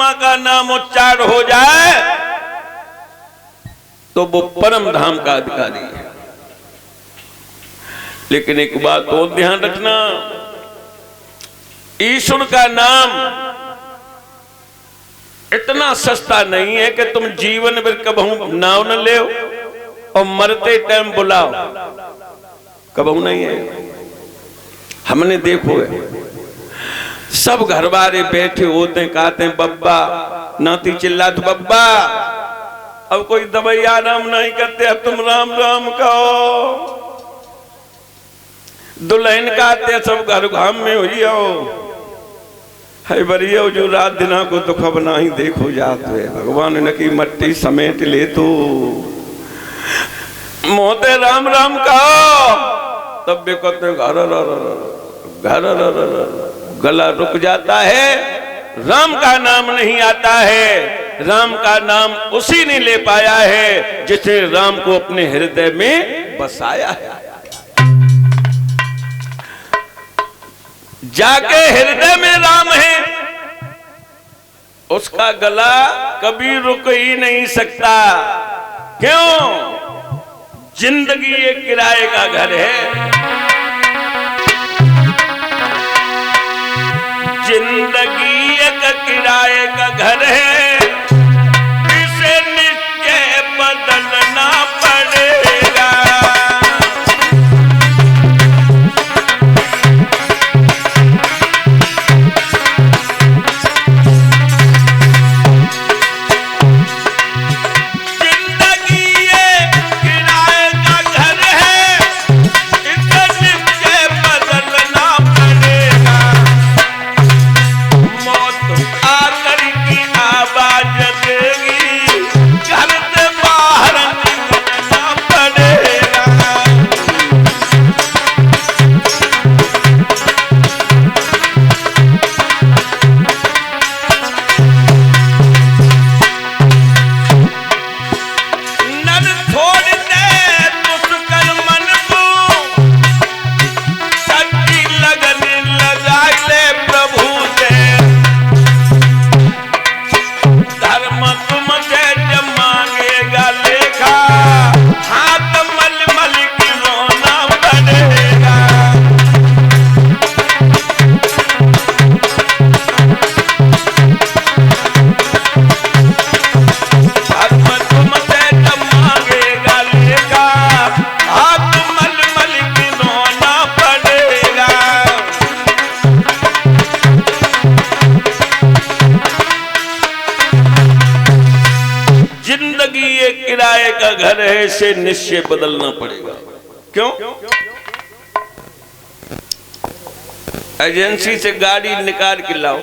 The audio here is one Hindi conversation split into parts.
मां का नाम उच्चार हो जाए तो वो परम धाम का अधिकारी है। लेकिन एक बात और ध्यान रखना, ईश्वर का नाम इतना सस्ता नहीं है कि तुम जीवन भर कबहू नाम न ले और मरते टाइम बुलाओ, कबहू नहीं है। हमने देखो है, सब घर वाले बैठे होते हैं, कहते हैं बब्बा, नाती चिल्ला तो बब्बा। अब कोई दवाई आराम नहीं करते, अब तुम राम राम कहो। दुल्हन कहते सब घर घाम में हुई हो है बरिया, जो रात दिना को तो खब ना ही देखो जात है। भगवान ने की मट्टी समेट ले तो मोते राम राम कहो, तब भी कहते घर गला रुक जाता है। राम का नाम नहीं आता है, राम का नाम उसी ने ले पाया है जिसने राम को अपने हृदय में बसाया है। जाके हृदय में राम है, उसका गला कभी रुक ही नहीं सकता। क्यों? जिंदगी एक किराए का घर है, जिंदगी एक किराए का घर है, इसे निश्चय बदलना पड़ेगा। घर है, से निश्चय बदलना पड़ेगा। क्यों? एजेंसी से गाड़ी निकाल के लाओ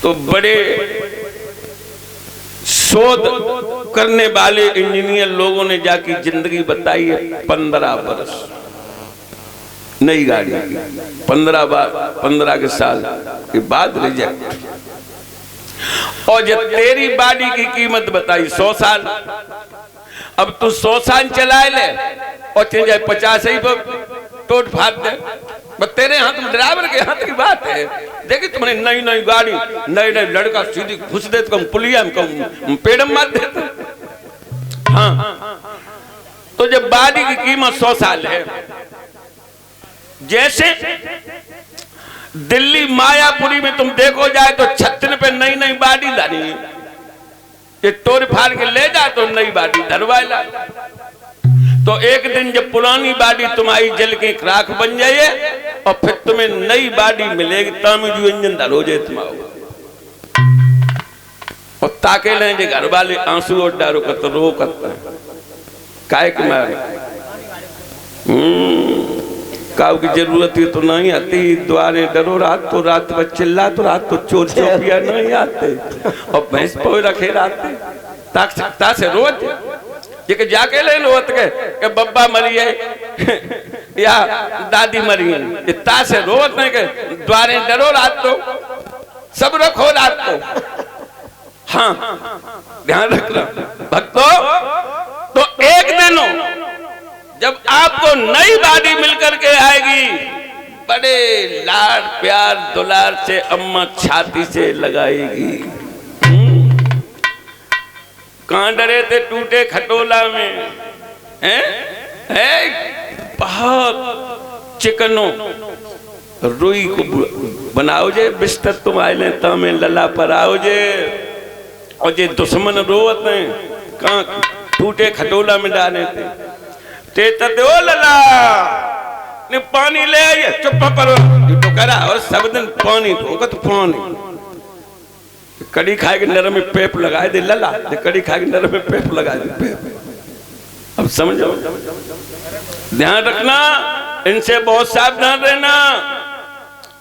तो बड़े शोध करने वाले इंजीनियर लोगों ने जाके जिंदगी बताई है 15 वर्ष नई गाड़ी की, 15 के साल के बाद रिजेक्ट। और जब तेरी बाडी की कीमत बताई 100 साल, अब तू 100 साल चलाए ले और चल जाए 50 ही टोट फाड़ दे, बस तेरे हाथ में, ड्राइवर के हाथ की बात है। देखिए तुमने नई नई गाड़ी, नई नई लड़का सीधी घुस दे तो पुलिया में पेड़ मार देते। हाँ, तो जब बाडी की कीमत 100 साल है, जैसे दिल्ली मायापुरी में तुम देखो जाए तो छत्तीन पे नई नई बाडी धरी, ये तोड़ फाड़ के ले जा तो नई बाडी धरवाला। तो एक दिन जब पुरानी बाडी तुम्हारी जल के राख बन जाए और फिर तुम्हें नई बाडी मिलेगी, तब जो इंजन धरो जाए तुम्हारा और ताके लेंगे घर वाले आंसू और डारो कर तो रो करता है काय के मारे। काव की जरूरत है तो नहीं आती, द्वारे डरो रात तो रात में चिल्ला तो रात तो चोर चौकिया नहीं आते और भैंस पोए रखे रात ताक सकता से रोज ये जाके ले रोत के बब्बा मरी है या दादी मरी है, इतना से रोत नहीं के द्वारे डरो रात तो सब रखो रात को। हाँ ध्यान रखना भक्तों, तो एक दिन जब आपको नई बाडी मिलकर के आएगी बड़े लाड प्यार दुलार से अम्मा छाती से लगाएगी। कहां डरे थे टूटे खटोला में, हैं? बहुत चिकनो रुई को बनाओ जे बिस्तर तुम आए ले तामे लला पर आओ जे, और जे दुश्मन रोवत हैं कहां टूटे खटोला में डाले थे। ते तते ओ लला ने पानी ले आइए, चुप करो तो करा, और सब दिन पानी होगा तो पानी। कड़ी खाए के नरम में पेप लगाए दे लला, कड़ी खाए के नरम में पेप लगाए दे पेप। अब समझो, ध्यान रखना, इनसे बहुत सावधान रहना।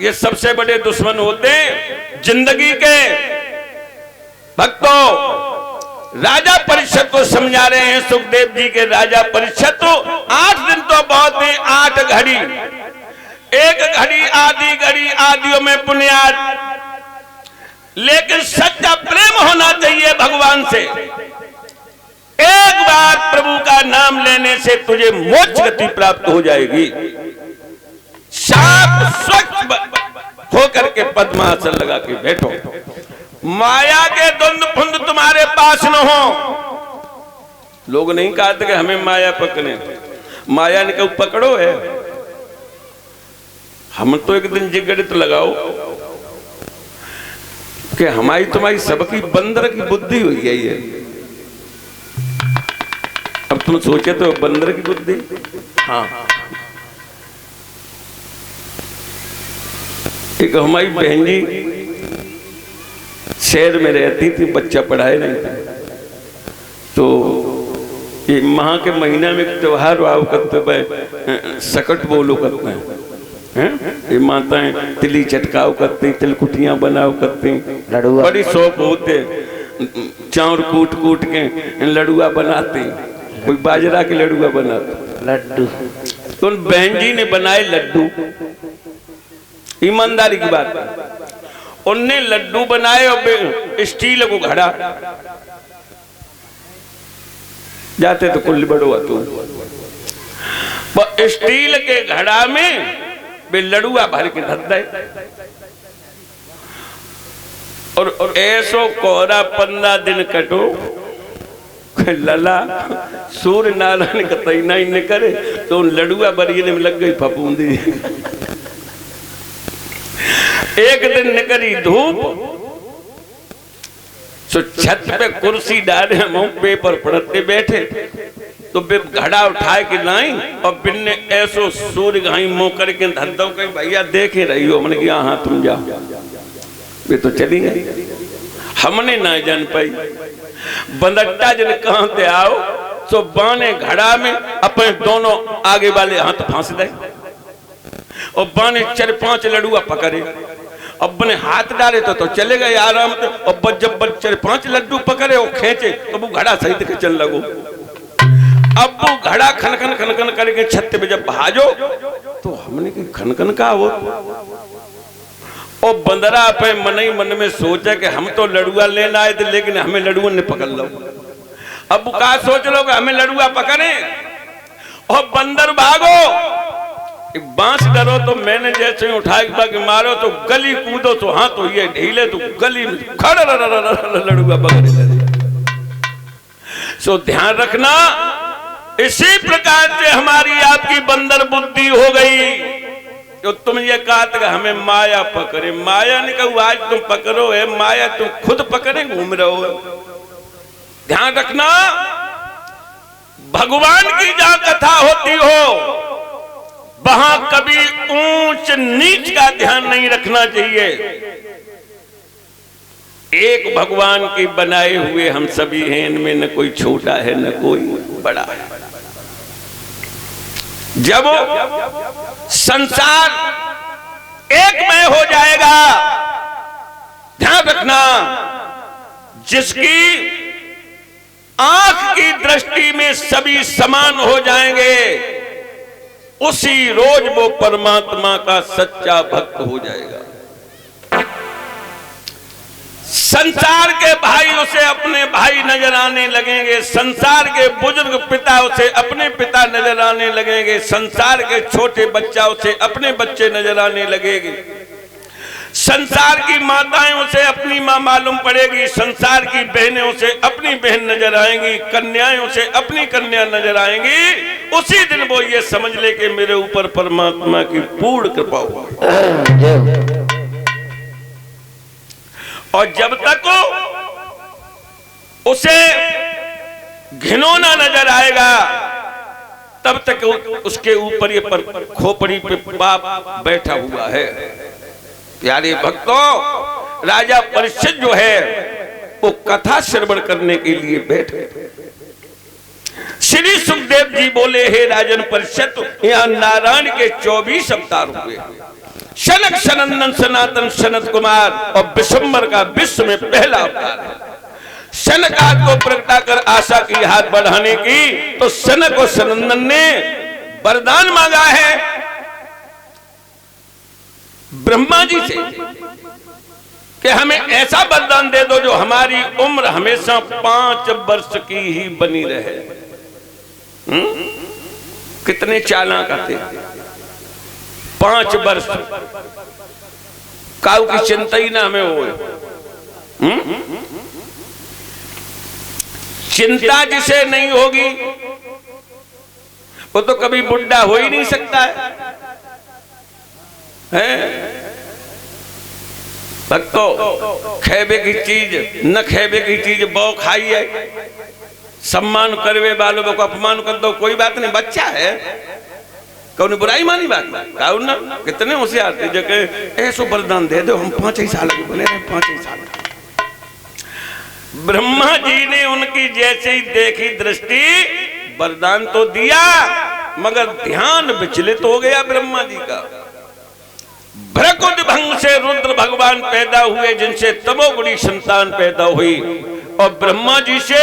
ये सबसे बड़े दुश्मन होते हैं जिंदगी के। भक्तों, राजा परीक्षित को समझा रहे हैं सुखदेव जी के राजा परीक्षित, तो 8 दिन तो बहुत ही 8 घड़ी, 1 घड़ी आधी घड़ी आदियों में पुण्याद, लेकिन सच्चा प्रेम होना चाहिए भगवान से। एक बार प्रभु का नाम लेने से तुझे मोक्ष गति प्राप्त हो जाएगी। साफ स्वच्छ होकर के पद्मासन लगा के बैठो, माया के द्वंद फुंद तुम्हारे पास न हो। लोग नहीं कहते कि हमें माया पकड़े, माया ने कहा पकड़ो है, हम तो एक दिन जिगड़ित लगाओ कि हमारी तुम्हारी सबकी बंदर की बुद्धि हुई है ये। अब तुम सोचे तो बंदर की बुद्धि, हाँ। एक हमारी बहन जी शहर में रहती थी, बच्चा पढ़ाए नहीं था, तो ये माह के महीना में त्योहार वाव करते सकट बोलो करते हैं, ये माताएं तिली चटकाव करती, तिलकुटियां बनाओ करती, बड़ी शौक होते, चाउर कूट कूट के लड़ुआ बनाती, कोई बाजरा के लड़ुआ बनाता, लड्डू। तो उन बहन जी ने बनाए लड्डू, ईमानदारी की बात है, उनने लड्डू बनाए और स्टील को घड़ा, जाते तो कुल बड़ो तो स्टील के घड़ा में वे लड़ुआ भर के धर दे, और ऐसो कोहरा 15 दिन कटो, लला सूर्य नारायण का तैना ही न करे तो उन लड़ुआ बरिये में लग गई फपूंदी। एक दिन निकली धूप, तो छत पे कुर्सी डाले हम पेपर पढ़ते बैठे, तो फिर घड़ा उठाए के लाई और बिन ने ऐसो सूर्य घाई मुंह करके धर दो, कहीं भैया देखे रही हो। मैंने कहा हाँ तुम जाओ, वे तो चली गई, हमने ना जान पाई। बंदट्टा जन कहां ते आओ, तो बाने घड़ा में अपने दोनों आगे वाले हाथ फांस दे, और बाने 4-5 लड़ुआ पकड़े, अब बने हाथ डाले तो चले गए आराम से, और जब 4-5 लड्डू पकड़े और खेचे तो वो घड़ा सहित के चल लगो। अब वो घड़ा खनखन खनखन करके छत पे जब भाजो, तो हमने की खनखन का हो, और बंदरा पे मन ही मन में सोचा कि हम तो लड़ुआ लेना आए थे, लेकिन हमें लड़ुआ ने पकड़ लो। अब का सोच लो कि हमें लड़ुआ पकड़े, और बंदर भागो, एक बांस डरो तो मैंने जैसे उठाए बाकी मारो तो गली कूदो, तो हाँ तो ये ढीले तो गली में खड़ लड़ुआ पकड़े। सो ध्यान रखना, इसी प्रकार से हमारी आपकी बंदर बुद्धि हो गई। तो तुम ये कहा था हमें माया पकड़े, माया ने कहा आज तुम पकड़ो है, माया तुम खुद पकड़े घूम रहे हो। ध्यान रखना, भगवान की जहां कथा होती हो वहां कभी ऊंच नीच का ध्यान नहीं रखना चाहिए। एक भगवान के बनाए हुए हम सभी हैं, इनमें न कोई छोटा है न कोई बड़ा है। जब संसार एकमय हो जाएगा, ध्यान रखना, जिसकी आंख की दृष्टि में सभी समान हो जाएंगे, उसी रोज वो परमात्मा का सच्चा भक्त हो जाएगा। संसार के भाई उसे अपने भाई नजर आने लगेंगे, संसार के बुजुर्ग पिता उसे अपने पिता नजर आने लगेंगे, संसार के छोटे बच्चा उसे अपने बच्चे नजर आने लगेंगे, संसार की माताएं उसे अपनी मां मालूम पड़ेगी, संसार की बहनें उसे अपनी बहन नजर आएंगी, कन्याएं उसे अपनी कन्या नजर आएंगी। उसी दिन वो ये समझ ले कि मेरे ऊपर परमात्मा की पूर्ण कृपा हुई। और जब तक उसे घिनौना नजर आएगा तब तक उसके ऊपर ये खोपड़ी पे पाप बैठा हुआ है। प्यारे भक्तों, राजा परीक्षित जो है वो कथा श्रवण करने के लिए बैठे। श्री सुखदेव जी बोले, हे राजन परीक्षित, यहाँ नारायण के 24 अवतार हुए। शनक सनंदन सनातन सनत कुमार और विश्वम्भर का विश्व में पहला अवतार है। शनक आदि को प्रगटा कर आशा की हाथ बढ़ाने की, तो शनक और सनंदन ने वरदान मांगा है ब्रह्मा जी से कि हमें ऐसा वरदान दे दो जो हमारी उम्र हमेशा 5 वर्ष की ही बनी रहे। कितने चालाक थे। 5 वर्ष काऊ की चिंता ही ना हमें हो। चिंता जिसे नहीं होगी वो तो कभी बुढ़ा हो ही नहीं सकता है। भक्तों, खेबे की चीज न खेबे की चीज बहु खाई है। सम्मान करवे वालों को अपमान कर दो, कोई बात नहीं, बच्चा है, कौन बुराई मानी बात काऊ ना। कितने होशियार थे जो ऐसो वरदान दे दो हम 5 ही साल के बने रहे, 5 ही साल। ब्रह्मा जी ने उनकी जैसे ही देखी दृष्टि, वरदान तो दिया मगर ध्यान विचलित हो गया ब्रह्मा जी का। भ्रकुट भंग से रुद्र भगवान पैदा हुए, जिनसे तमोगुणी संतान पैदा हुई, और ब्रह्मा जी से